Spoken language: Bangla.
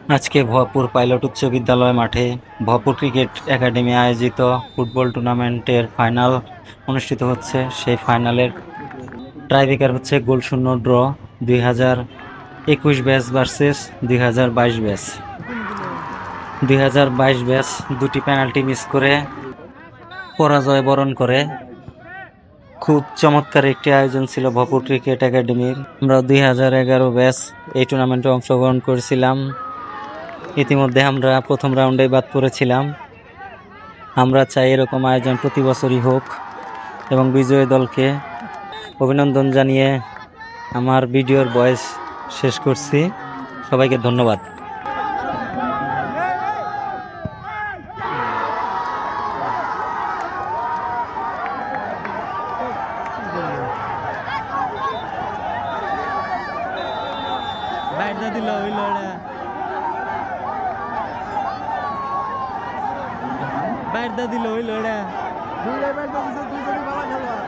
আজকে ভরপুর পাইলট উচ্চ বিদ্যালয় মাঠে ভরপুর ক্রিকেট একাডেমি আয়োজিত ফুটবল টুর্নামেন্টের ফাইনাল অনুষ্ঠিত হচ্ছে। সেই ফাইনালের টাইব্রেকার হচ্ছে গোল শূন্য draw. 2021 batch versus 2022 batch. 2022 batch দুটি পেনাল্টি মিস করে পরাজয় বরণ করে। খুব চমৎকার একটি আয়োজন ছিল ভরপুর ক্রিকেট একাডেমির। আমরা 2011 ব্যাচ এই টুর্নামেন্টে অংশগ্রহণ করেছিলাম। ইতিমধ্যে আমরা প্রথম রাউন্ডে বাদ পড়েছিলাম। আমরা চাই এরকম আয়োজন প্রতি বছরই হোক এবং বিজয়ী দলকে অভিনন্দন জানিয়ে আমার ভিডিওর ভয়েস শেষ করছি। সবাইকে ধন্যবাদ। বাইরটা দিল হইল এটা বাইরটা দিল হইল এটা দুইটা বাইরটা দিছে দুইজনই ভালো খেলোয়াড়